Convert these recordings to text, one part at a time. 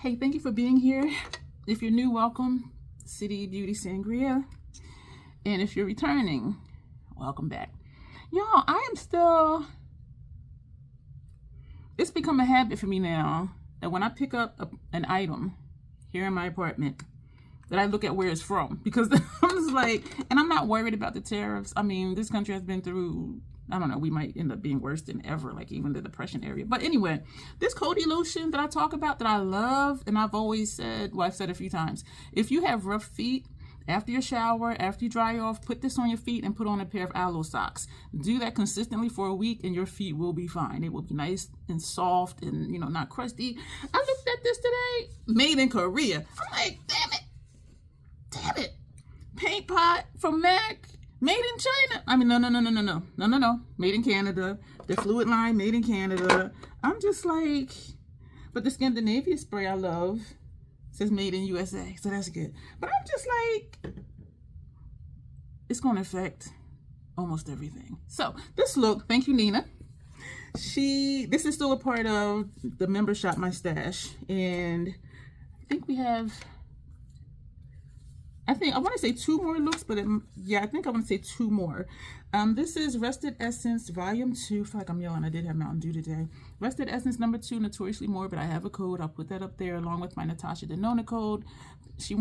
Hey, thank you for being here. If you're new, welcome. City Beauty Sangria. And if you're returning, welcome back. Y'all, it's become a habit for me now that when I pick up an item here in my apartment, that I look at where it's from. Because I'm just like, and I'm not worried about the tariffs. I mean, this country has been through, I don't know, we might end up being worse than ever, like even the Depression area. But anyway, this Coty lotion that I talk about that I love, and I've always said, well, I've said a few times, if you have rough feet, after your shower, after you dry off, put this on your feet and put on a pair of aloe socks. Do that consistently for a week and your feet will be fine. It will be nice and soft and, you know, not crusty. I looked at this today, made in Korea. I'm like, damn it. Paint pot from MAC. Made in China. I mean, no. Made in Canada. The fluid line, made in Canada. I'm just like, but the Scandinavia spray I love says made in USA, so that's good. But I'm just like, it's going to affect almost everything. So this look, thank you, Nina. This is still a part of the member shop, My Stash, and I think we have. I want to say 2 more looks, but I think I want to say 2 more. This is Rested Essence Volume 2. I feel like I'm yelling. I did have Mountain Dew today. Rested Essence number 2, Notoriously Morbid. I have a code. I'll put that up there along with my Natasha Denona code. She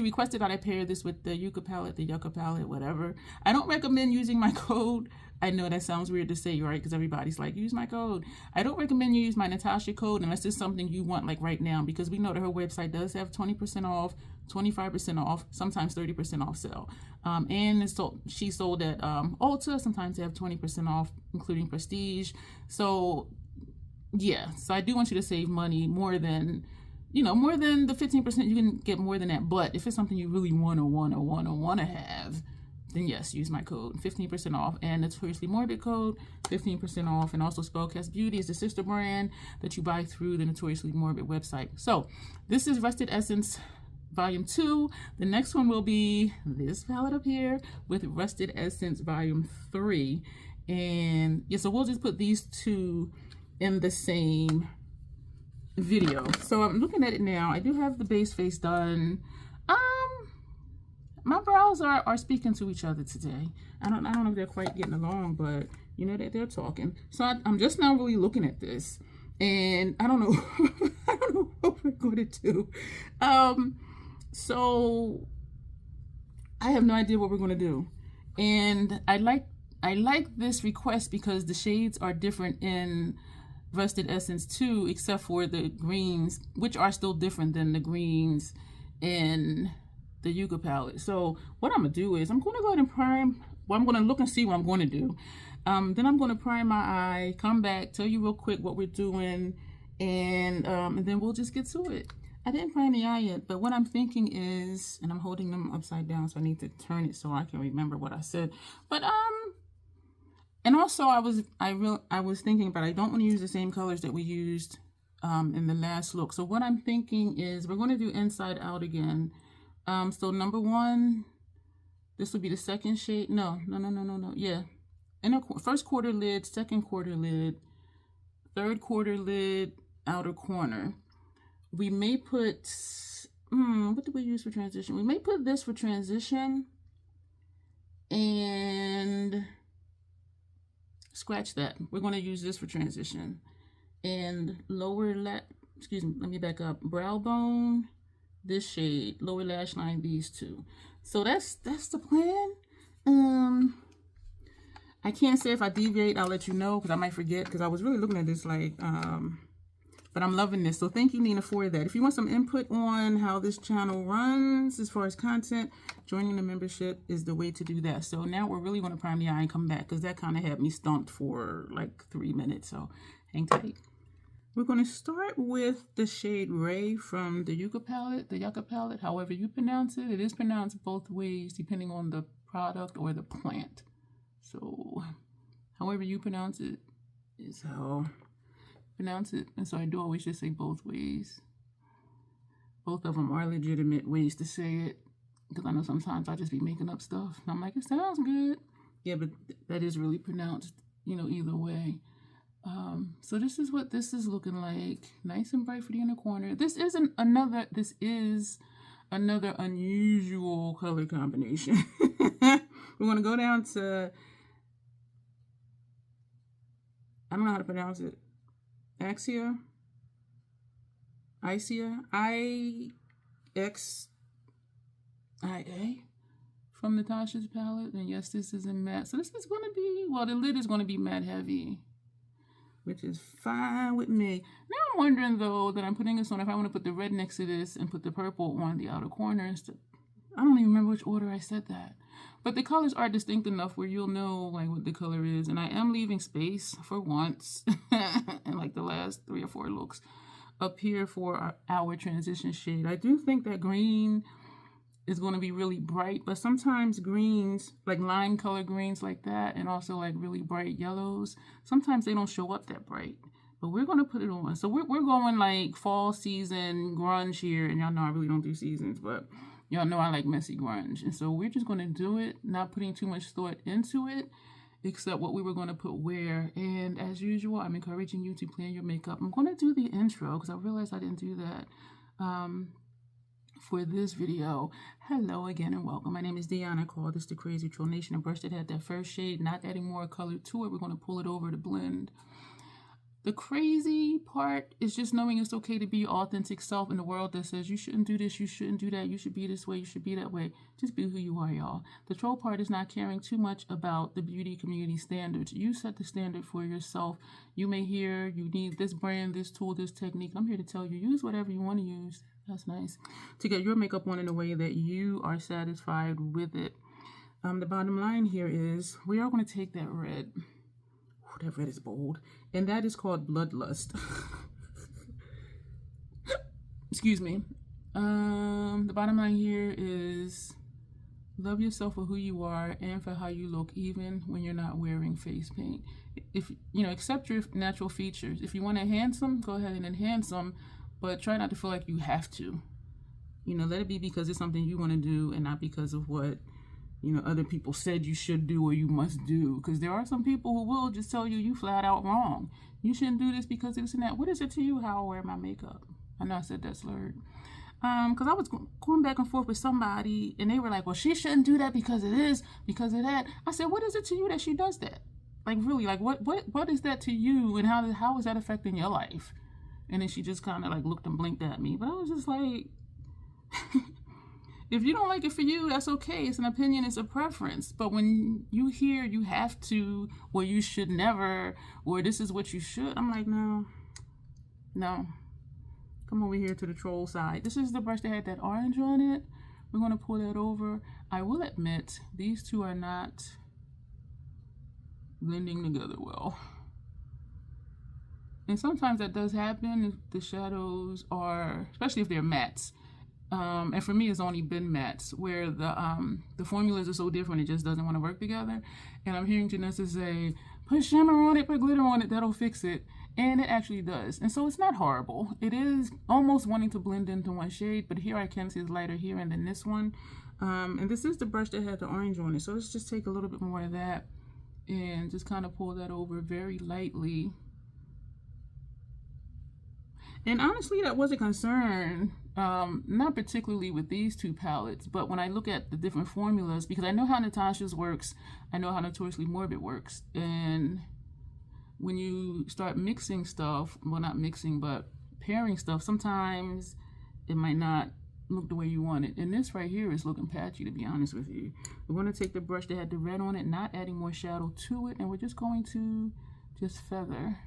requested that I pair this with the Yucca palette, the Yucca palette, whatever. I don't recommend using my code. I know that sounds weird to say, right? Because everybody's like, use my code. I don't recommend you use my Natasha code unless it's something you want like right now, because we know that her website does have 20% off, 25% off, sometimes 30% off sale. And she sold at Ulta. Sometimes they have 20% off, including Prestige. So yeah, so I do want you to save money more than the 15%. You can get more than that. But if it's something you really want to have, then yes, use my code, 15% off, and Notoriously Morbid code, 15% off, and also Spellcast Beauty is the sister brand that you buy through the Notoriously Morbid website. So this is Rested Essence Volume 2. The next one will be this palette up here with Rested Essence Volume 3. And yeah, so we'll just put these 2 in the same video. So I'm looking at it now. I do have the base face done. My brows are speaking to each other today. I don't know if they're quite getting along, but you know that they're talking. So I'm just now really looking at this, and I don't know, I don't know what we're going to do. So I have no idea what we're going to do, and I like this request because the shades are different in Rested Essence 2, except for the greens, which are still different than the greens in the Yucca palette. So what I'm gonna do is I'm gonna go ahead and prime. Well, I'm gonna look and see what I'm going to do. Then I'm gonna prime my eye, come back, tell you real quick what we're doing, and then we'll just get to it. I didn't prime the eye yet, but what I'm thinking is, and I'm holding them upside down, so I need to turn it so I can remember what I said. But and also I was thinking, but I don't want to use the same colors that we used in the last look. So what I'm thinking is we're going to do inside out again. So number 1, this will be the second shade. No. Yeah. First quarter lid, second quarter lid, third quarter lid, outer corner. We may put, what did we use for transition? We may put this for transition, and scratch that. We're going to use this for transition. And let me back up. Brow bone, this shade, lower lash line, these 2. So that's the plan. I can't say if I deviate, I'll let you know, because I might forget, because I was really looking at this like, but I'm loving this. So thank you, Nina, for that. If you want some input on how this channel runs as far as content, joining the membership is the way to do that. So now we're really going to prime the eye and come back, because that kind of had me stumped for like 3 minutes. So hang tight. We're going to start with the shade Ray from the Yucca palette, however you pronounce it. It is pronounced both ways depending on the product or the plant. So however you pronounce it is how I pronounce it. And so I do always just say both ways. Both of them are legitimate ways to say it, because I know sometimes I just be making up stuff. And I'm like, it sounds good. Yeah, but that is really pronounced, either way. So this is what this is looking like. Nice and bright for the inner corner. This is another unusual color combination. We're going to go down to, I don't know how to pronounce it, Ixia, I-X-I-A from Natasha's palette. And yes, this is in matte. So this is going to be, well, the lid is going to be matte heavy, which is fine with me. Now I'm wondering, though, that I'm putting this on, if I want to put the red next to this and put the purple on the outer corners. I don't even remember which order I said that. But the colors are distinct enough where you'll know like what the color is. And I am leaving space for once in like the last 3 or 4 looks up here for our transition shade. I do think that green is going to be really bright, but sometimes greens, like lime color greens like that, and also like really bright yellows, sometimes they don't show up that bright. But we're going to put it on. So we're going like fall season grunge here, and y'all know I really don't do seasons, but y'all know I like messy grunge. And so we're just going to do it, not putting too much thought into it, except what we were going to put where. And as usual, I'm encouraging you to plan your makeup. I'm going to do the intro because I realized I didn't do that for this video. Hello again and welcome. My name is Dion. I call this the Crazy Troll Nation. A brush that had that first shade, not adding more color to it. We're going to pull it over to blend. The crazy part is just knowing it's okay to be your authentic self in a world that says you shouldn't do this, you shouldn't do that, you should be this way, you should be that way. Just be who you are, y'all. The troll part is not caring too much about the beauty community standards. You set the standard for yourself. You may hear you need this brand, this tool, this technique. I'm here to tell you, use whatever you want to use. That's nice. To get your makeup on in a way that you are satisfied with it. The bottom line here is we are going to take that red. That red is bold. And that is called Bloodlust. Excuse me. The bottom line here is love yourself for who you are and for how you look, even when you're not wearing face paint. If accept your natural features. If you want to enhance them, go ahead and enhance them, but try not to feel like you have to. Let it be because it's something you want to do and not because of what other people said you should do or you must do. Because there are some people who will just tell you flat out wrong. You shouldn't do this because this and that. What is it to you how I wear my makeup? I know I said that slurred. Because I was going back and forth with somebody and they were like, well, she shouldn't do that because it is, because of that. I said, what is it to you that she does that? Like, really, like, what is that to you and how is that affecting your life? And then she just kind of like looked and blinked at me. But I was just like... If you don't like it for you, that's okay. It's an opinion, it's a preference. But when you hear you have to, or you should never, or this is what you should, I'm like, no. Come over here to the troll side. This is the brush that had that orange on it. We're going to pull that over. I will admit, these two are not blending together well. And sometimes that does happen if the shadows are, especially if they're mattes. And for me, it's only been mattes where the formulas are so different, it just doesn't want to work together. And I'm hearing Janessa say, put shimmer on it, put glitter on it, that'll fix it. And it actually does. And so it's not horrible. It is almost wanting to blend into one shade, but here I can see it's lighter here and then this one. And this is the brush that had the orange on it. So let's just take a little bit more of that and just kind of pull that over very lightly. And honestly, that was a concern, not particularly with these two palettes, but when I look at the different formulas, because I know how Natasha's works, I know how Notoriously Morbid works. And when you start mixing stuff, well, not mixing, but pairing stuff, sometimes it might not look the way you want it. And this right here is looking patchy, to be honest with you. We're going to take the brush that had the red on it, not adding more shadow to it, and we're just going to just feather.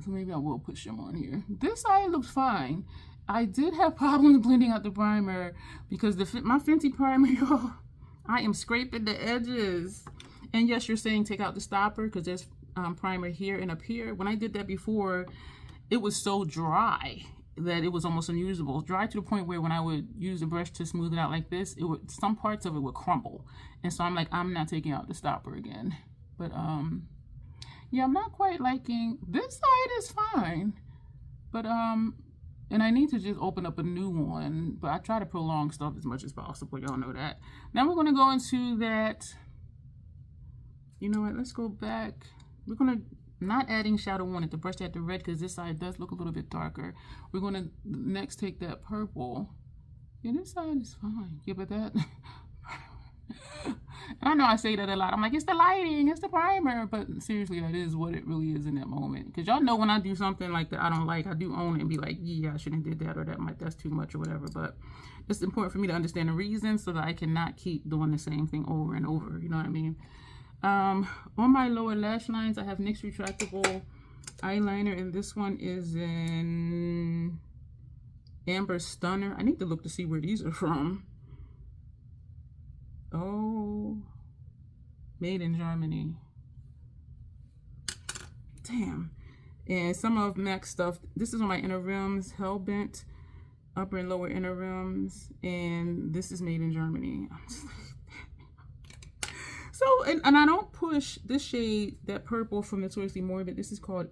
So maybe I will put shimmer on here. This side looks fine. I did have problems blending out the primer because my Fenty primer, y'all, I am scraping the edges. And yes, you're saying take out the stopper because there's primer here and up here. When I did that before, it was so dry that it was almost unusable. Dry to the point where when I would use a brush to smooth it out like this, some parts of it would crumble. And so I'm like, I'm not taking out the stopper again. But yeah, I'm not quite liking this side is fine, but and I need to just open up a new one, but I try to prolong stuff as much as possible. Y'all know that. Now we're going to go into that. You know what? Let's go back we're going to, not adding shadow on it, the brush that the red, because this side does look a little bit darker. We're going to next take that purple. Yeah, this side is fine. Yeah, but that, I know I say that a lot. I'm like, it's the lighting, it's the primer. But seriously, that is what it really is in that moment. Because y'all know when I do something like that I don't like, I do own it and be like, yeah, I shouldn't have did that, or that's too much or whatever. But it's important for me to understand the reason so that I cannot keep doing the same thing over and over. You know what I mean? On my lower lash lines, I have NYX retractable eyeliner, and this one is in Amber Stunner. I need to look to see where these are from. Oh, made in Germany. Damn. And some of MAC's stuff. This is on my inner rims, Hellbent, upper and lower inner rims, and this is made in Germany. So, and I don't push this shade, that purple from Notoriously Morbid. This is called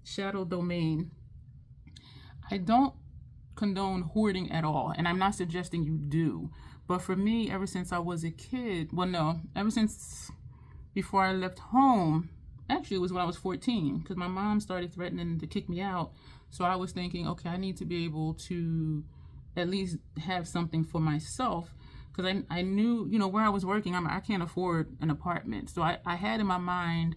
Shadow Domain. I don't condone hoarding at all, and I'm not suggesting you do. But for me, ever since I was a kid, well, no, ever since before I left home, actually it was when I was 14, because my mom started threatening to kick me out. So I was thinking, okay, I need to be able to at least have something for myself. Because I knew, you know, where I was working, I can't afford an apartment. So I had in my mind,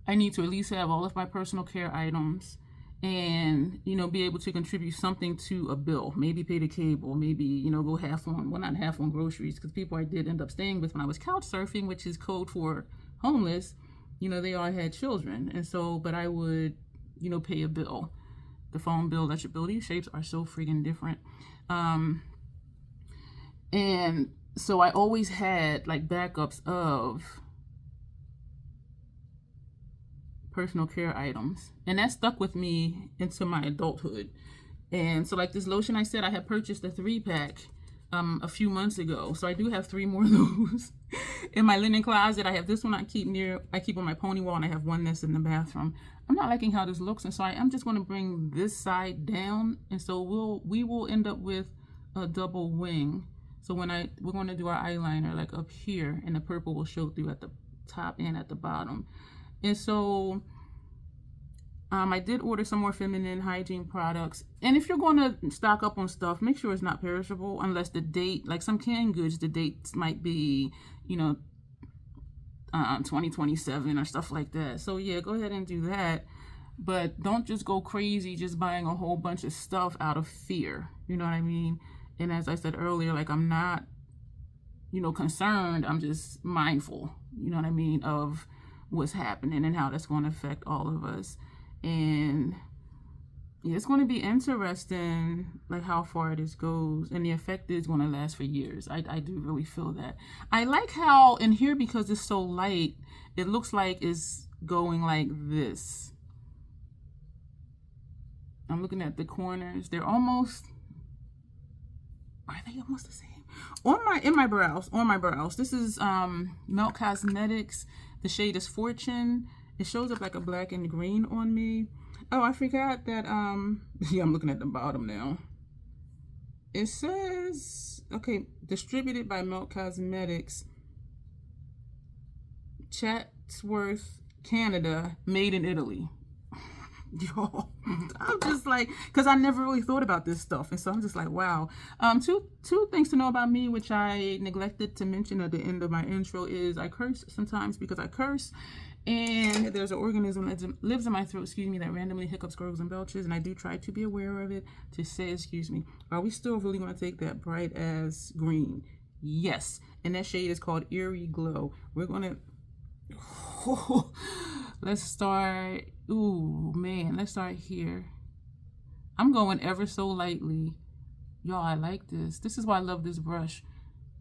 I need to at least have all of my personal care items and, you know, be able to contribute something to a bill. Maybe pay the cable, maybe, you know, go half on, well, not half on groceries, because people I did end up staying with when I was couch surfing, which is code for homeless, you know, they all had children. And so, but I would, you know, pay a bill. The phone bill, electric bill, these shapes are so freaking different. And so I always had like backups of personal care items, and that stuck with me into my adulthood. And so like this lotion, I said I had purchased a 3-pack a few months ago, so I do have 3 more of those in my linen closet. I have this one I keep on my pony wall, and I have one that's in the bathroom. I'm not liking how this looks, and so I'm just going to bring this side down, and so we will end up with a double wing. So when we're going to do our eyeliner like up here, and the purple will show through at the top and at the bottom. And so I did order some more feminine hygiene products. And if you're going to stock up on stuff, make sure it's not perishable, unless the date, like some canned goods, the dates might be, you know, 2027 or stuff like that. So yeah, go ahead and do that. But don't just go crazy just buying a whole bunch of stuff out of fear. You know what I mean? And as I said earlier, like I'm not, you know, concerned. I'm just mindful, you know what I mean, of what's happening and how that's going to affect all of us. And yeah, it's going to be interesting, like how far this goes. And the effect is going to last for years. I do really feel that. I like how in here, because it's so light, it looks like it's going like this. I'm looking at the corners. They're almost... Are they almost the same? On my brows. This is Melt Cosmetics. The shade is Fortune. It shows up like a black and green on me. Oh, I forgot that yeah, I'm looking at the bottom now. It says, okay, distributed by Melt Cosmetics, Chatsworth, Canada, made in Italy. Yo, I'm just like, because I never really thought about this stuff, and so I'm just like, wow. Two things to know about me, which I neglected to mention at the end of my intro, is I curse sometimes because I curse, and there's an organism that lives in my throat, that randomly hiccups, gurgles, and belches, and I do try to be aware of it, to say, are we still really going to take that bright ass green? Yes, and that shade is called Eerie Glow. We're going to... Let's start, ooh, man, let's start here. I'm going ever so lightly. Y'all, I like this. This is why I love this brush.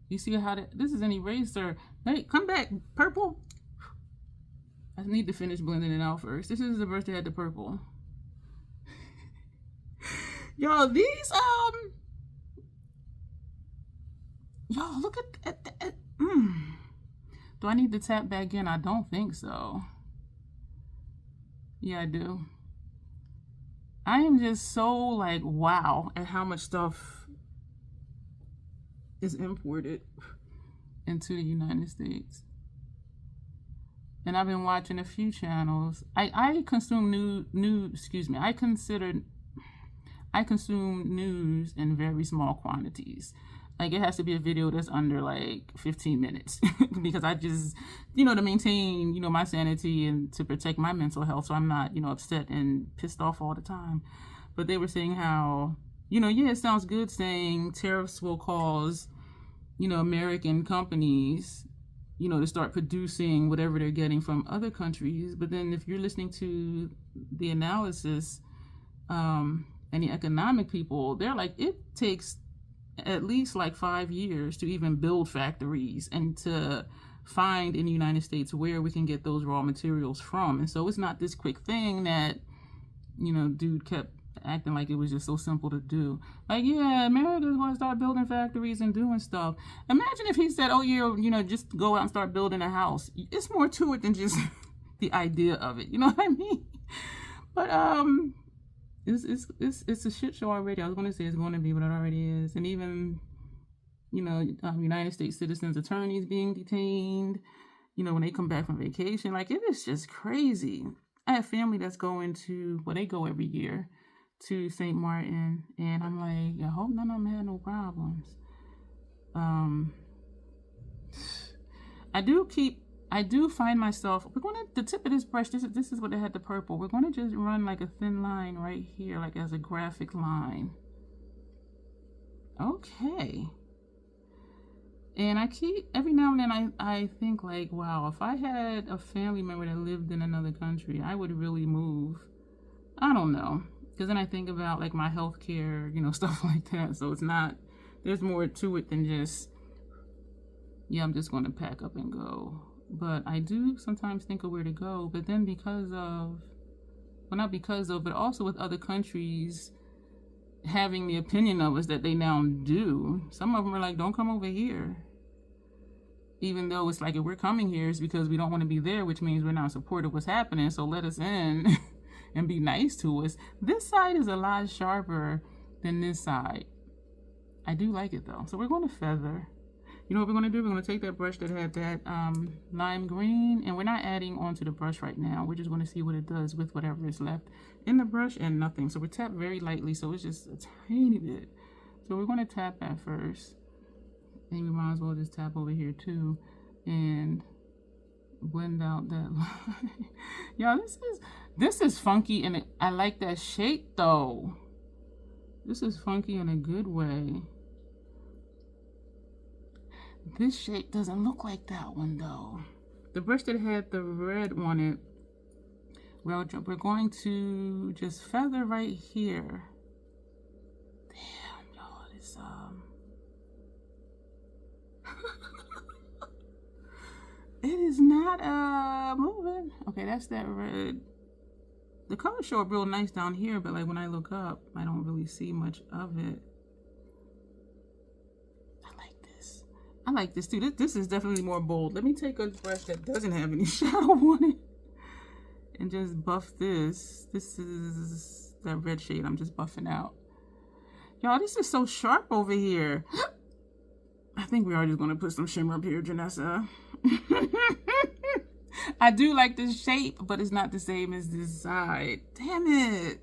You see how this is an eraser. Hey, come back, purple. I need to finish blending it out first. This is the brush that had the purple. Y'all, these, y'all, look at that. Do I need to tap back in? I don't think so. Yeah, I do. I am just so like, wow, at how much stuff is imported into the United States. and I've been watching a few channels. I consume I consume news in very small quantities. Like, it has to be a video that's under like 15 minutes because I just, to maintain, my sanity and to protect my mental health, so I'm not, upset and pissed off all the time. But they were saying how, it sounds good saying tariffs will cause, American companies, to start producing whatever they're getting from other countries. But then if you're listening to the analysis and the economic people, they're like, it takes at least like 5 years to even build factories and to find in the United States where we can get those raw materials from. And so it's not this quick thing that, dude kept acting like it was just so simple to do. Like, yeah, America's going to start building factories and doing stuff. Imagine if he said, oh, yeah, just go out and start building a house. It's more to it than just the idea of it. You know what I mean? But, it's a shit show already. I was going to say it's going to be, but it already is. And even, United States citizens' attorneys being detained, when they come back from vacation. Like, it is just crazy. I have family that's going to, they go every year to St. Martin. And I'm like, I hope none of them had no problems. I do find myself, we're going to, the tip of this brush, this is what they had the purple. We're going to just run like a thin line right here, like as a graphic line. Okay. And every now and then I think like, wow, if I had a family member that lived in another country, I would really move. I don't know. Because then I think about like my healthcare, stuff like that. So it's not, there's more to it than just, yeah, I'm just going to pack up and go. But I do sometimes think of where to go. But then but also with other countries having the opinion of us that they now do, some of them are like, don't come over here. Even though it's like, if we're coming here, it's because we don't want to be there, which means we're not supportive of what's happening. So let us in and be nice to us. This side is a lot sharper than this side. I do like it though. So we're going to feather. You know what we're going to do? We're going to take that brush that had that lime green, and we're not adding onto the brush right now. We're just going to see what it does with whatever is left in the brush and nothing. So we tap very lightly, so it's just a tiny bit. So we're going to tap that first. And we might as well just tap over here too and blend out that line. Y'all, this is funky, and I like that shape though. This is funky in a good way. This shape doesn't look like that one though. The brush that had the red on it, well, we're going to just feather right here. Damn, y'all, it's it is not moving. Okay, that's that red. The colors show up real nice down here, but like when I look up, I don't really see much of it. I like this too. This is definitely more bold. Let me take a brush that doesn't have any shadow on it and just buff this. This is that red shade I'm just buffing out. Y'all, this is so sharp over here. I think we are just going to put some shimmer up here, Janessa. I do like this shape, but it's not the same as this side. Damn it.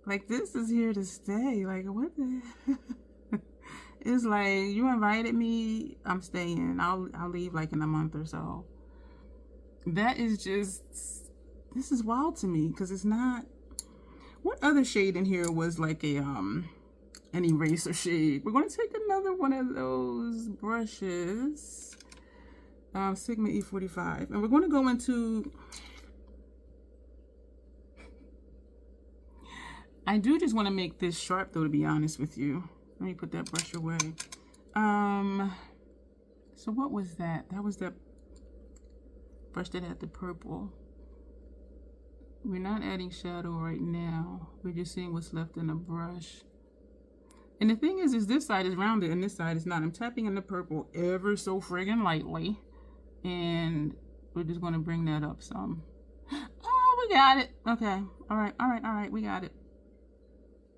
Like, this is here to stay. Like, what the? It's like, you invited me, I'm staying. I'll leave like in a month or so. That is just, this is wild to me because it's not. What other shade in here was like a an eraser shade? We're going to take another one of those brushes, Sigma E45, and we're going to go into. I do just want to make this sharp though, to be honest with you. Let me put that brush away. So what was that? That was that brush that had the purple. We're not adding shadow right now. We're just seeing what's left in the brush. And the thing is this side is rounded and this side is not. I'm tapping in the purple ever so friggin' lightly. And we're just going to bring that up some. Oh, we got it. Okay. All right. We got it.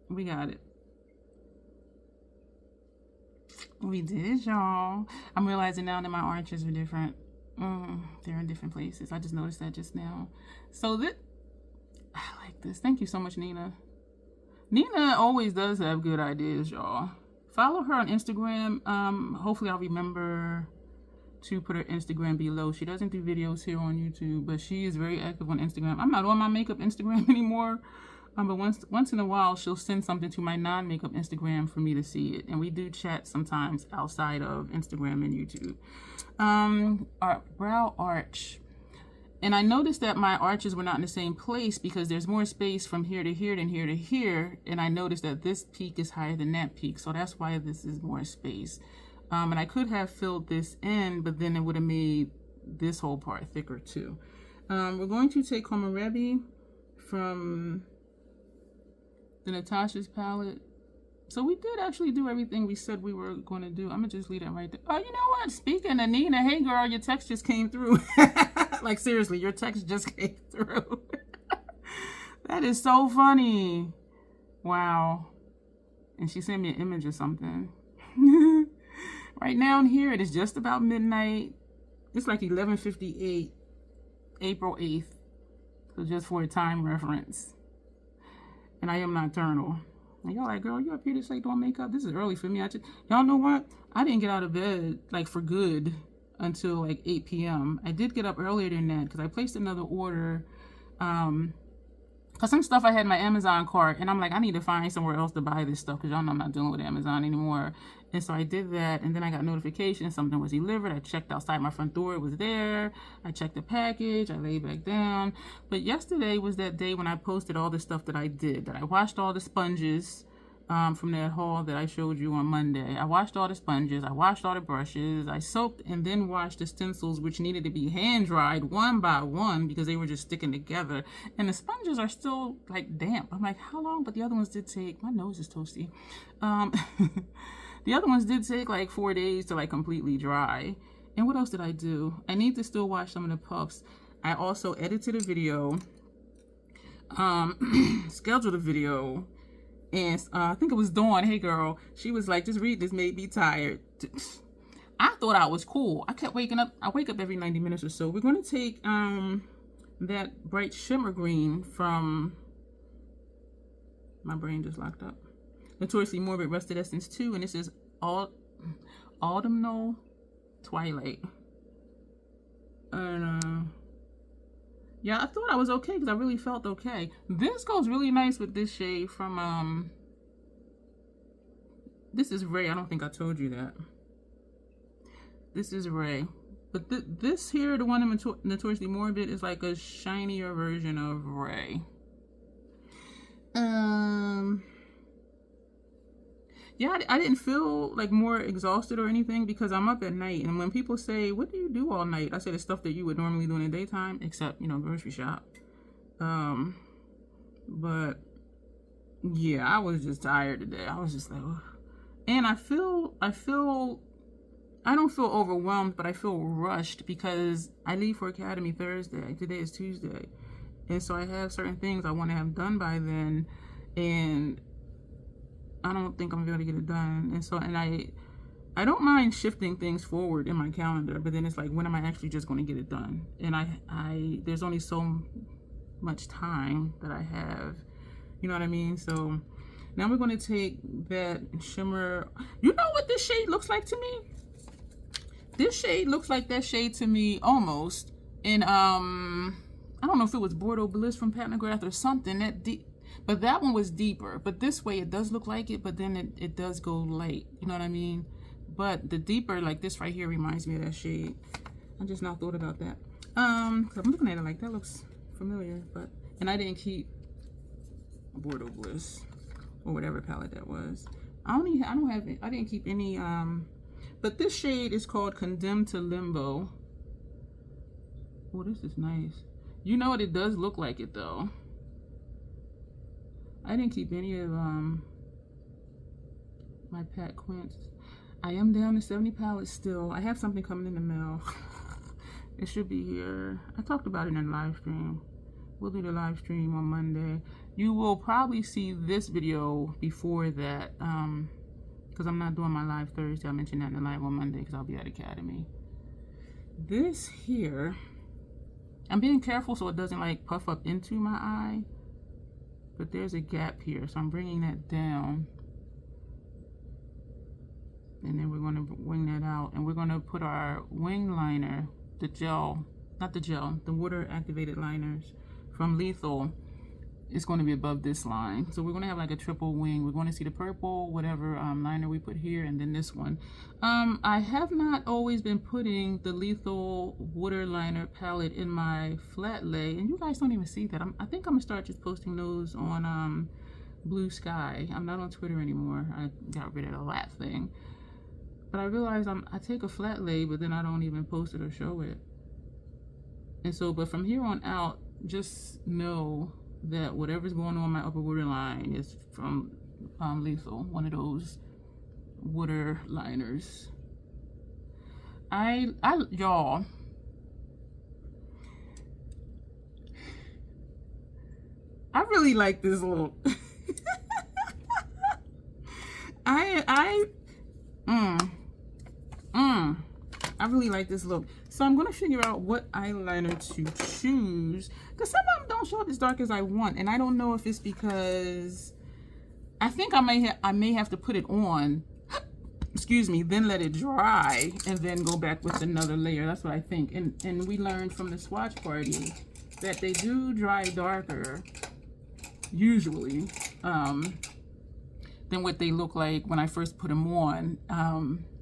We got it. We did, y'all. I'm realizing now that my arches are different. They're in different places. I just noticed that just now. So I like this. Thank you so much, Nina. Nina always does have good ideas, y'all. Follow her on Instagram. Hopefully I'll remember to put her Instagram below. She doesn't do videos here on YouTube, but she is very active on Instagram. I'm not on my makeup Instagram anymore. But once in a while, she'll send something to my non-makeup Instagram for me to see it. And we do chat sometimes outside of Instagram and YouTube. Our brow arch. And I noticed that my arches were not in the same place because there's more space from here to here than here to here. And I noticed that this peak is higher than that peak. So that's why this is more space. And I could have filled this in, but then it would have made this whole part thicker too. We're going to take Komorebi from the Natasha's palette. So we did actually do everything we said we were going to do. I'm going to just leave that right there. Oh, you know what? Speaking of Nina, hey girl, your text just came through. Like seriously, your text just came through. That is so funny. Wow. And she sent me an image or something. Right now in here, it is just about midnight. It's like 11:58, April 8th. So just for a time reference. And I am nocturnal. And y'all like, girl, you up here this late doing makeup? This is early for me. Y'all know what? I didn't get out of bed like for good until like 8 p.m. I did get up earlier than that because I placed another order. Because some stuff I had in my Amazon cart, and I'm like, I need to find somewhere else to buy this stuff because y'all know I'm not dealing with Amazon anymore. And so I did that, and then I got notification something was delivered. I checked outside my front door, it was there. I checked the package, I laid back down. But yesterday was that day when I posted all the stuff that I did. That I washed all the sponges from that haul that I showed you on Monday. I washed all the sponges, I washed all the brushes, I soaked and then washed the stencils, which needed to be hand dried one by one because they were just sticking together. And the sponges are still like damp. I'm like, how long? But the other ones did take, my nose is toasty. The other ones did take like 4 days to like completely dry. And what else did I do? I need to still wash some of the puffs. I also edited a video, scheduled a video. And I think it was Dawn. Hey, girl. She was like, just read this, made me tired. I thought I was cool. I kept waking up. I wake up every 90 minutes or so. We're going to take that bright shimmer green from... My brain just locked up. Notoriously Morbid Rusted Essence 2. And this is Autumnal Twilight. And... yeah, I thought I was okay because I really felt okay. This goes really nice with this shade from, this is Ray. I don't think I told you that. This is Ray. But this here, the one in Notoriously Morbid, is like a shinier version of Ray. Yeah, I didn't feel like more exhausted or anything because I'm up at night. And when people say, what do you do all night? I say the stuff that you would normally do in the daytime, except, you know, grocery shop. But yeah, I was just tired today. I was just like, ugh. And I don't feel overwhelmed, but I feel rushed because I leave for Academy Thursday. Today is Tuesday. And so I have certain things I want to have done by then. And I don't think I'm gonna be able to get it done. And so, and I don't mind shifting things forward in my calendar, but then it's like, when am I actually just going to get it done? And there's only so much time that I have, you know what I mean? So now we're going to take that shimmer. You know what this shade looks like to me? This shade looks like that shade to me almost. And I don't know if it was Bordeaux Bliss from Pat McGrath or something that deep. But that one was deeper. But this way it does look like it, but then it does go light. You know what I mean? But the deeper, like this right here, reminds me of that shade. I just now thought about that. I'm looking at it like that looks familiar, but and I didn't keep Bordeaux Bliss or whatever palette that was. I didn't keep any. But this shade is called Condemned to Limbo. Oh, this is nice. You know what? It does look like it though. I didn't keep any of my Pat Quince. I am down to 70 palettes still. I have something coming in the mail. It should be here. I talked about it in the live stream. We'll do the live stream on Monday. You will probably see this video before that. because I'm not doing my live Thursday. I mentioned that in the live on Monday because I'll be at Academy. This here, I'm being careful so it doesn't like puff up into my eye, but there's a gap here, so I'm bringing that down. And then we're going to wing that out, and we're going to put our wing liner, the gel, not the gel, the water activated liners from Lethal. It's going to be above this line. So we're going to have like a triple wing. We're going to see the purple, whatever liner we put here, and then this one. I have not always been putting the Lethal water liner palette in my flat lay, and you guys don't even see that. I think I'm going to start just posting those on Blue Sky. I'm not on Twitter anymore. I got rid of that thing. But I realized I take a flat lay, but then I don't even post it or show it. And so, but from here on out, just know that whatever's going on my upper waterline is from Lethal, one of those water liners. Y'all, I really like this look. I really like this look. So I'm going to figure out what eyeliner to choose, because some of them don't show up as dark as I want, and I don't know if it's because I think I may have to put it on, excuse me, then let it dry and then go back with another layer. That's what I think. And we learned from the swatch party that they do dry darker usually than what they look like when I first put them on.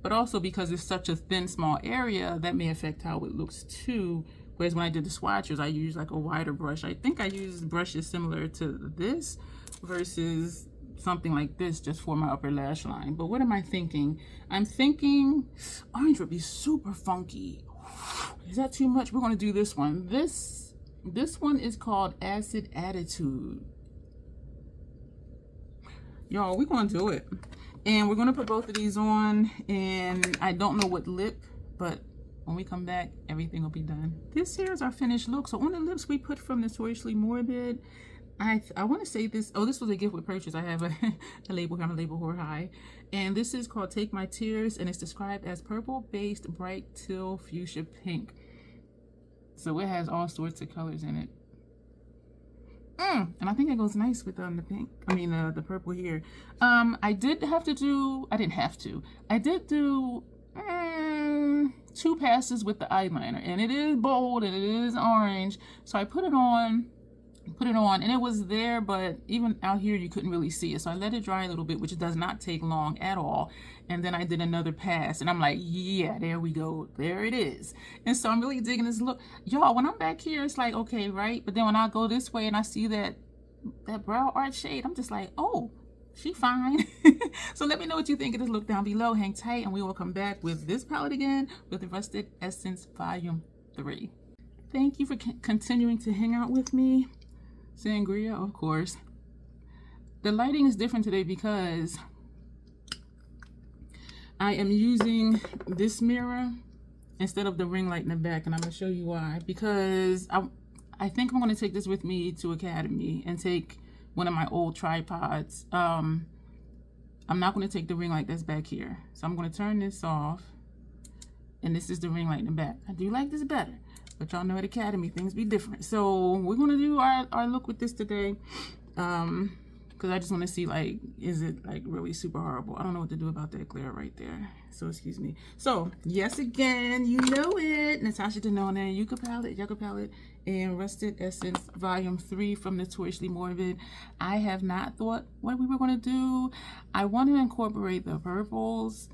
But also because it's such a thin, small area, that may affect how it looks too. Whereas when I did the swatches, I used like a wider brush. I think I used brushes similar to this versus something like this just for my upper lash line. But what am I thinking? I'm thinking orange would be super funky. Is that too much? We're gonna do this one. This one is called Acid Attitude. Y'all, we're gonna do it. And we're gonna put both of these on, and I don't know what lip, but when we come back, everything will be done. This here is our finished look. So on the lips we put from Notoriously Morbid, I want to say this, oh, this was a gift with purchase. I have a label here, I'm a label whore high. And this is called Take My Tears, and it's described as purple-based bright teal fuchsia pink. So it has all sorts of colors in it. And I think it goes nice with the pink, the purple here. I did do 2 passes with the eyeliner, and it is bold and it is orange. So I put it on, and it was there, but even out here you couldn't really see it. So I let it dry a little bit, which does not take long at all. And then I did another pass, and I'm like, yeah, there we go, there it is. And so I'm really digging this look. Y'all, when I'm back here, it's like, okay, right? But then when I go this way and I see that brow art shade, I'm just like, oh, she fine. So let me know what you think of this look down below. Hang tight, and we will come back with this palette again with the Rusted Essence Volume 3. Thank you for continuing to hang out with me. Sangria, of course. The lighting is different today because I am using this mirror instead of the ring light in the back, and I'm going to show you why. Because I think I'm going to take this with me to Academy and take one of my old tripods. I'm not going to take the ring light that's back here. So I'm going to turn this off, and this is the ring light in the back. I do like this better, but y'all know at Academy things be different. So we're going to do our look with this today. Because I just want to see, like, is it like really super horrible? I don't know what to do about that glare right there. So excuse me. So yes, again, you know it. Natasha Denona, Yucca palette, and Rusted Essence Volume 3 from Notoriously Morbid. I have not thought what we were going to do. I want to incorporate the purples.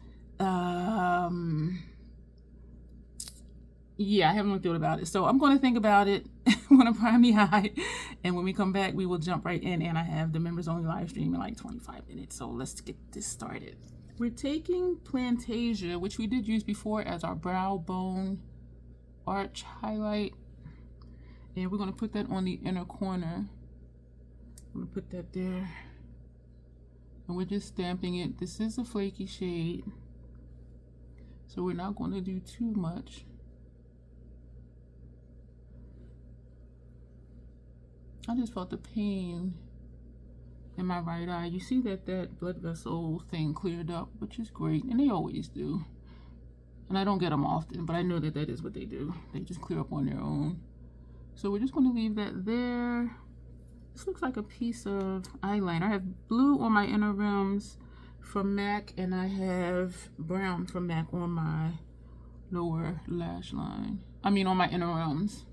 Yeah, I haven't thought about it. So I'm going to think about it. I'm going to prime the eye. And when we come back, we will jump right in. And I have the members only live stream in like 25 minutes. So let's get this started. We're taking Plantasia, which we did use before as our brow bone arch highlight. And we're going to put that on the inner corner. I'm going to put that there. And we're just stamping it. This is a flaky shade, so we're not going to do too much. I just felt the pain in my right eye. You see that blood vessel thing cleared up, which is great, and they always do. And I don't get them often, but I know that is what they do. They just clear up on their own. So we're just going to leave that there. This looks like a piece of eyeliner. I have blue on my inner rims from MAC, and I have brown from MAC on my lower lash line. I mean on my inner rims.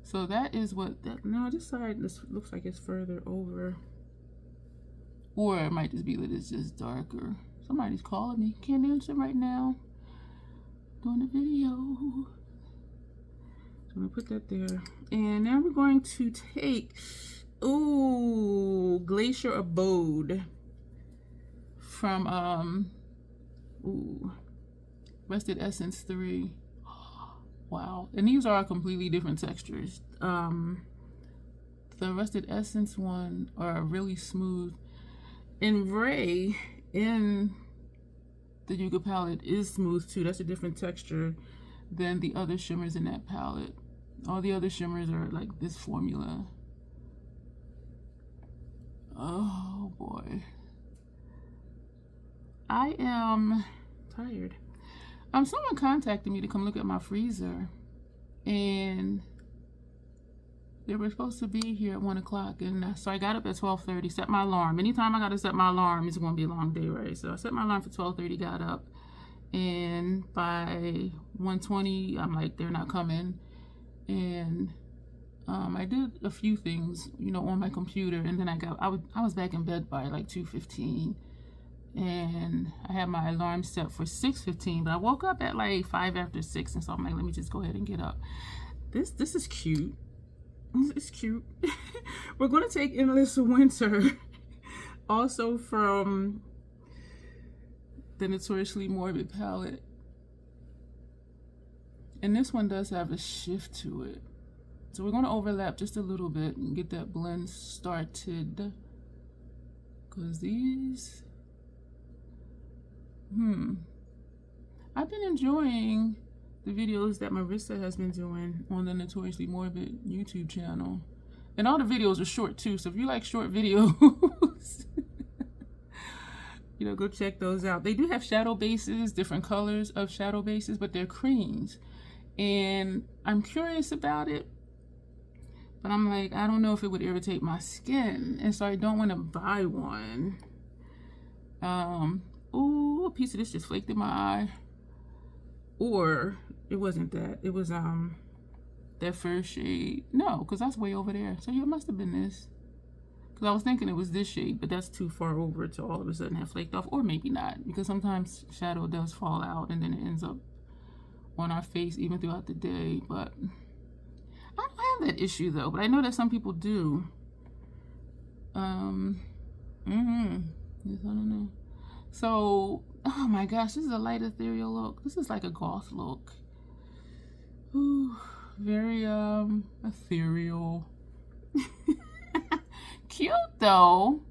So that is what that, no, this side, this looks like it's further over. Or it might just be that it's just darker. Somebody's calling me. Can't answer right now. Doing a video. So I'm gonna put that there. And now we're going to take, ooh, Glacier Abode from, ooh, Rested Essence 3. Wow. And these are completely different textures. The Rested Essence one are really smooth. And Ray in the Yucca palette is smooth too. That's a different texture than the other shimmers in that palette. All the other shimmers are like this formula. Oh boy. I am tired. Someone contacted me to come look at my freezer, and they were supposed to be here at 1 o'clock, and so I got up at 12:30, set my alarm. Anytime I gotta set my alarm, it's gonna be a long day, right? So I set my alarm for 12:30, got up, and by 1:20, I'm like, they're not coming. And I did a few things, you know, on my computer, and then I was back in bed by like 2:15. And I had my alarm set for 6:15, but I woke up at like 5 after 6, and so I'm like, let me just go ahead and get up. This is cute. It's cute. We're going to take Endless Winter, also from the Notoriously Morbid palette. And this one does have a shift to it. So we're going to overlap just a little bit and get that blend started. Because these... I've been enjoying the videos that Marissa has been doing on the Notoriously Morbid YouTube channel. And all the videos are short too, so if you like short videos, you know, go check those out. They do have shadow bases, different colors of shadow bases, but they're creams. And I'm curious about it, but I'm like, I don't know if it would irritate my skin, and so I don't want to buy one. Ooh, a piece of this just flaked in my eye. Or it wasn't that. It was that first shade. No, because that's way over there. So yeah, it must have been this. Because I was thinking it was this shade, but that's too far over to all of a sudden have flaked off. Or maybe not, because sometimes shadow does fall out and then it ends up on our face even throughout the day. But I don't have that issue though, but I know that some people do. Yes, I don't know. So, oh my gosh, this is a light ethereal look. This is like a goth look. Ooh, very ethereal. Cute though.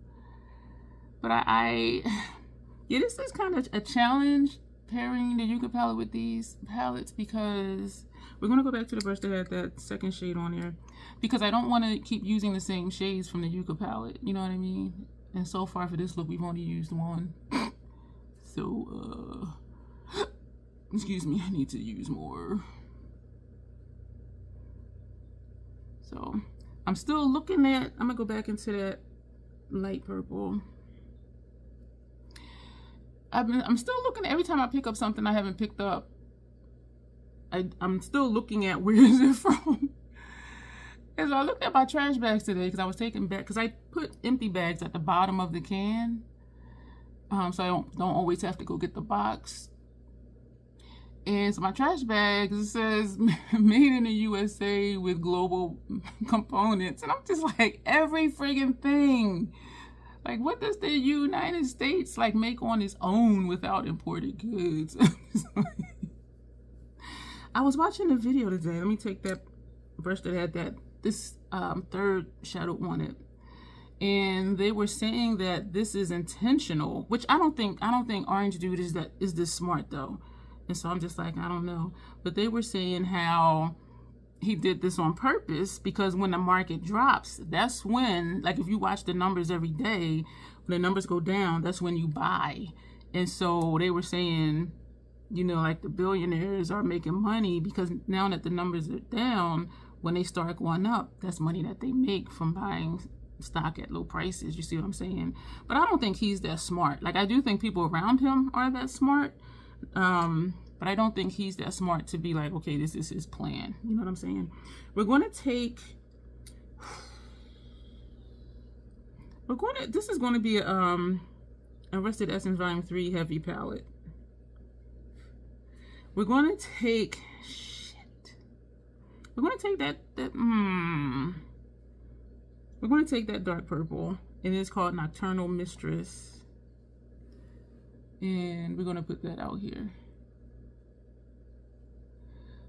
But yeah, this is kind of a challenge pairing the Yucca palette with these palettes, because we're gonna go back to the brush that had that second shade on there, because I don't want to keep using the same shades from the Yucca palette, you know what I mean? And so far for this look, we've only used one. So, excuse me, I need to use more. So, I'm still looking at, I'm gonna go back into that light purple. I'm still looking at, every time I pick up something I haven't picked up, I'm still looking at where is it from. And so I looked at my trash bags today, because I was taking back, because I put empty bags at the bottom of the can, so I don't always have to go get the box. And so my trash bags says made in the USA with global components, and I'm just like, every friggin' thing. Like, what does the United States like make on its own without imported goods? I was watching a video today. Let me take that brush that had this third shadow on it, and they were saying that this is intentional, which I don't think Orange Dude is this smart though. And so I'm just like, I don't know. But they were saying how he did this on purpose, because when the market drops, that's when, like, if you watch the numbers every day, when the numbers go down, that's when you buy. And so they were saying, you know, like, the billionaires are making money because now that the numbers are down, when they start going up, that's money that they make from buying stock at low prices. You see what I'm saying? But I don't think he's that smart. Like, I do think people around him are that smart. But I don't think he's that smart to be like, okay, this is his plan. You know what I'm saying? We're going to take, this is going to be a Rested Essence Volume 3 Heavy Palette. We're going to take, we're going to take we're going to take that dark purple, and it's called Nocturnal Mistress. And we're going to put that out here.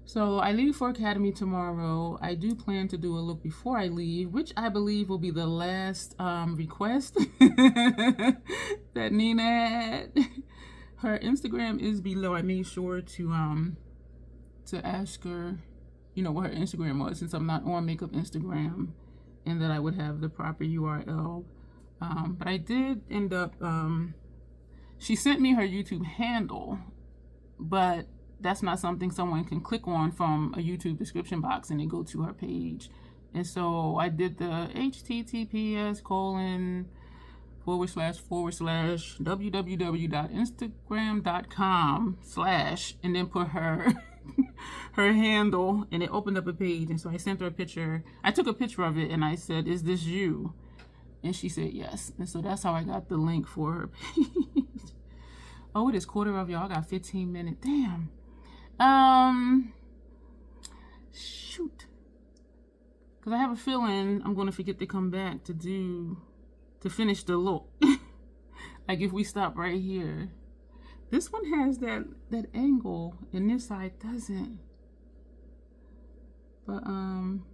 So I leave for Academy tomorrow. I do plan to do a look before I leave, which I believe will be the last request that Nina had. Her Instagram is below. I made sure to ask her, you know, what her Instagram was, since I'm not on Makeup Instagram, and that I would have the proper URL. But I did end up, she sent me her YouTube handle, but that's not something someone can click on from a YouTube description box and they go to her page. And so I did the https://www.instagram.com/ and then put her her handle, and it opened up a page. And so I sent her a picture. I took a picture of it and I said, "Is this you?" And she said yes. And so that's how I got the link for her page. Oh, it is 1/4 of y'all. I got 15 minutes. Damn. Shoot. Because I have a feeling I'm going to forget to come back to finish the look. Like, if we stop right here. This one has that angle, and this side doesn't. But, I'm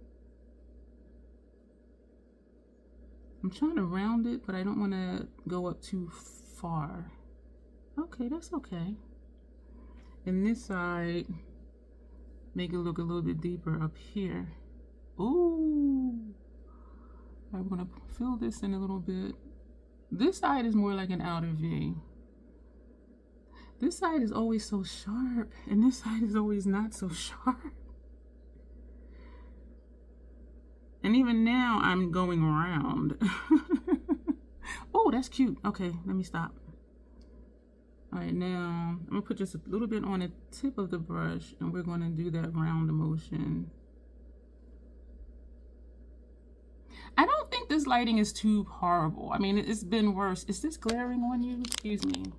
trying to round it, but I don't want to go up too far. Okay, that's okay. And this side, make it look a little bit deeper up here. Ooh. I'm going to fill this in a little bit. This side is more like an outer V. This side is always so sharp, and this side is always not so sharp. And even now, I'm going around. Oh, that's cute. Okay, let me stop. All right, now I'm gonna put just a little bit on the tip of the brush, and we're gonna do that round motion. I don't think this lighting is too horrible. I mean, it's been worse. Is this glaring on you? Excuse me.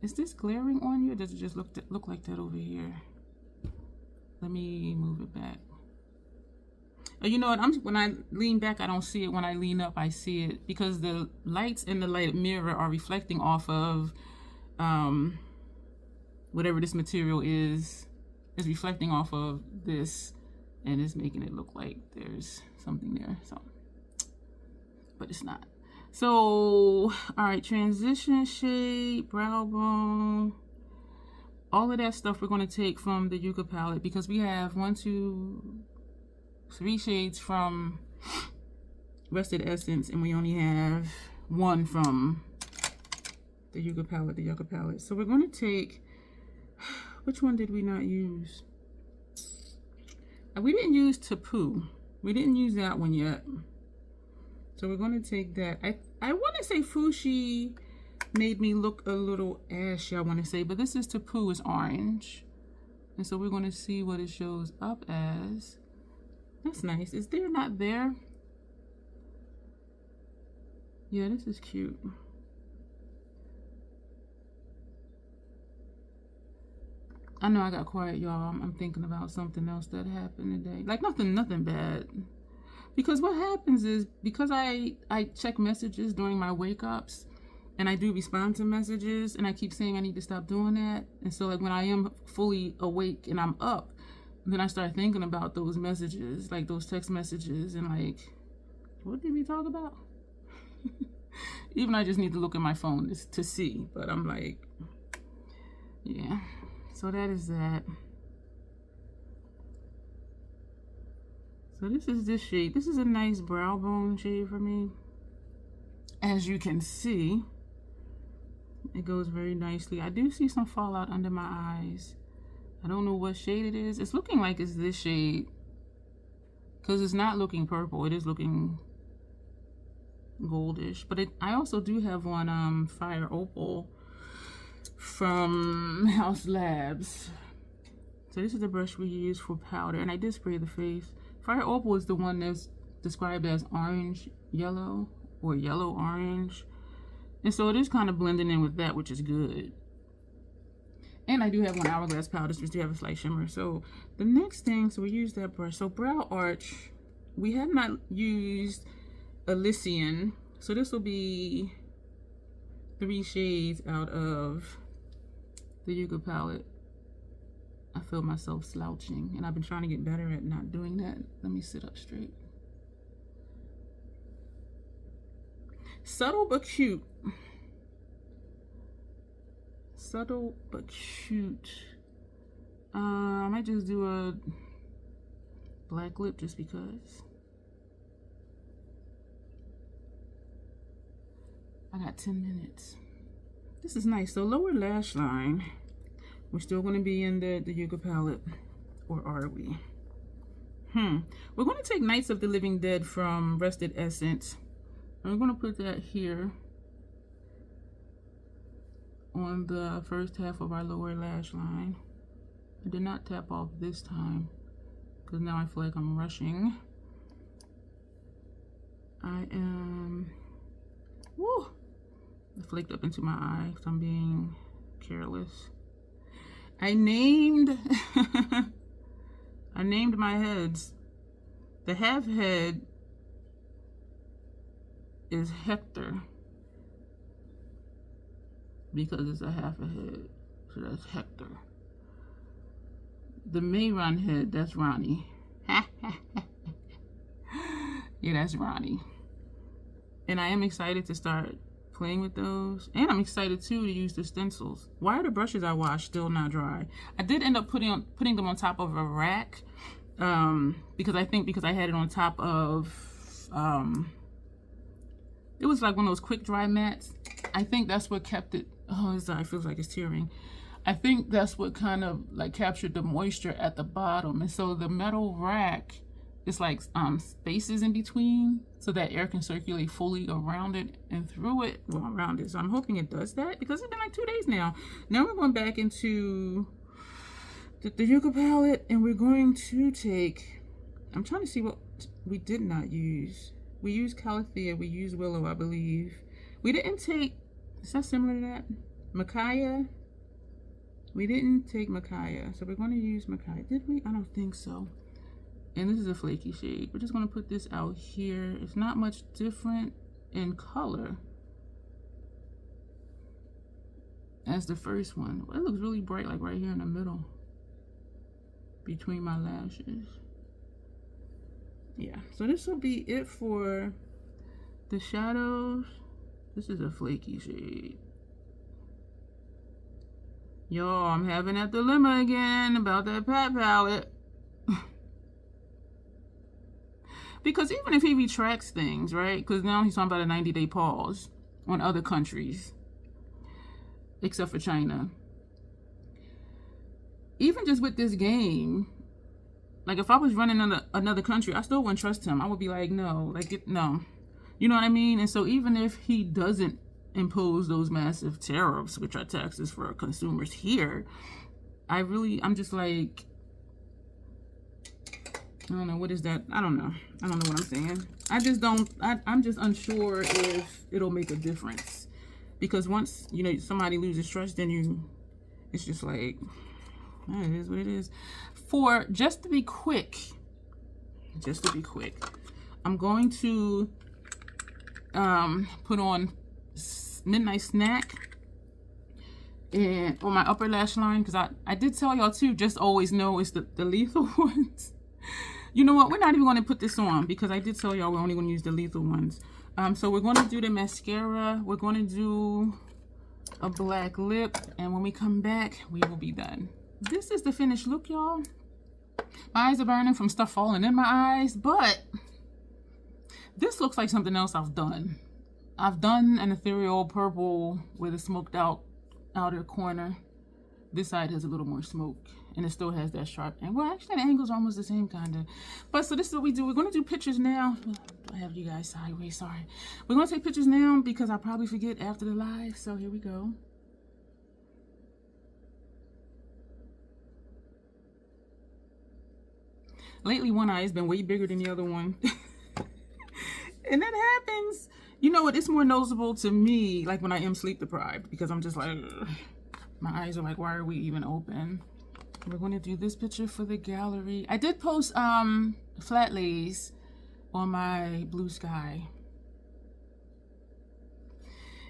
Is this glaring on you, or does it just look like that over here? Let me move it back. Oh, you know what? When I lean back, I don't see it. When I lean up, I see it, because the lights in the light mirror are reflecting off of whatever this material is reflecting off of this, and it's making it look like there's something there. So, but it's not. So, all right, transition shade, brow bone, all of that stuff we're going to take from the Yucca palette, because we have 1, 2, 3 shades from Rested Essence, and we only have 1 from the Yucca palette. So we're going to take, which one did we not use? We didn't use Tapu. We didn't use that one yet. So we're going to take that. I want to say Fushi made me look a little ashy, I want to say, but this is Tapu, is orange. And so we're going to see what it shows up as. That's nice. Is there not there? Yeah, this is cute. I know I got quiet, y'all. I'm thinking about something else that happened today. Like, nothing bad. Because what happens is, because I check messages during my wake-ups, and I do respond to messages, and I keep saying I need to stop doing that. And so, like, when I am fully awake and I'm up, then I start thinking about those messages, like those text messages, and like, what did we talk about? Even I just need to look at my phone to see, but I'm like, yeah. So that is that. So this is this shade. This is a nice brow bone shade for me. As you can see, it goes very nicely. I do see some fallout under my eyes. I don't know what shade it is. It's looking like it's this shade, because it's not looking purple. It is looking goldish. But I also do have one Fire Opal from House Labs. So this is the brush we use for powder, and I did spray the face. Fire Opal is the one that's described as orange yellow or yellow orange, and so it is kind of blending in with that, which is good. And I do have one Hourglass powder, which do have a slight shimmer. So the next thing, so we use that brush. So brow arch, we have not used Elysian, so this will be 3 shades out of the Yucca palette. I feel myself slouching, and I've been trying to get better at not doing that. Let me sit up straight. Subtle but cute. Subtle but cute. I might just do a black lip just because. I got 10 minutes. This is nice. So lower lash line. We're still going to be in the Yucca palette. Or are we? We're going to take Nights of the Living Dead from Rested Essence. I'm going to put that here on the first half of our lower lash line. I did not tap off this time because now I feel like I'm rushing. I am... Woo! It flaked up into my eye because I'm being careless. I named my heads. The half head is Hector because it's a half a head, so that's Hector. The Mayron head, that's Ronnie. Yeah, that's Ronnie. And I am excited to start playing with those, and I'm excited too to use the stencils. Why are the brushes I washed still not dry? I did end up putting them on top of a rack because I had it on top of it was like one of those quick dry mats. I think that's what kept it. Oh, it feels like it's tearing. I think that's what kind of like captured the moisture at the bottom, and so the metal rack is like spaces in between so that air can circulate fully around it and through it. Well, around it. So I'm hoping it does that because it's been like 2 days now. Now we're going back into the Yucca palette, and we're going to take, I'm trying to see what we did not use. We used Calathea, we used Willow, I believe. We didn't take, is that similar to that? Micaiah. We didn't take Micaiah, so we're going to use Micaiah. Did we? I don't think so. And this is a flaky shade. We're just going to put this out here. It's not much different in color as the first one. It looks really bright, like right here in the middle between my lashes. Yeah, so this will be it for the shadows. This is a flaky shade. Yo, I'm having that dilemma again about that Pat palette. Because even if he retracts things, right? Because now he's talking about a 90-day pause on other countries, except for China. Even just with this game, like if I was running another country, I still wouldn't trust him. I would be like, no, no. You know what I mean? And so even if he doesn't impose those massive tariffs, which are taxes for consumers here, I'm just like, I don't know, what is that? I don't know what I'm saying. I'm just unsure if it'll make a difference. Because once, you know, somebody loses trust, then it's just like, it is what it is. Just to be quick, I'm going to put on Midnight Snack and on my upper lash line, because I did tell y'all too, just always know it's the lethal ones. You know what? We're not even going to put this on because I did tell y'all we're only going to use the lethal ones. So we're going to do the mascara. We're going to do a black lip. And when we come back, we will be done. This is the finished look, y'all. My eyes are burning from stuff falling in my eyes, but this looks like something else I've done. I've done an ethereal purple with a smoked out outer corner. This side has a little more smoke, and it still has that sharp angle. Well, actually, the angles are almost the same, kind of. But so this is what we do. We're going to do pictures now. I have you guys sideways, sorry. We're going to take pictures now because I'll probably forget after the live. So here we go. Lately, one eye has been way bigger than the other one. And that happens. You know what? It's more noticeable to me, like when I am sleep deprived, because I'm just like, ugh. My eyes are like, why are we even open? We're going to do this picture for the gallery. I did post flat lays on my blue sky.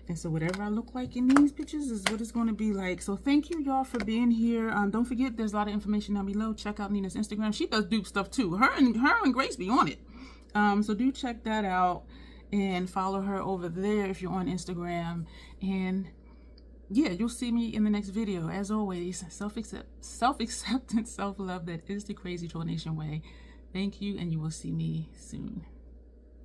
And so whatever I look like in these pictures is what it's going to be like. So thank you, y'all, for being here. Don't forget, there's a lot of information down below. Check out Nina's Instagram. She does dupe stuff too. Her and Grace be on it. So do check that out and follow her over there if you're on Instagram. And yeah, you'll see me in the next video. As always, self-acceptance, self-love, that is the Crazy Troll Nation way. Thank you, and you will see me soon.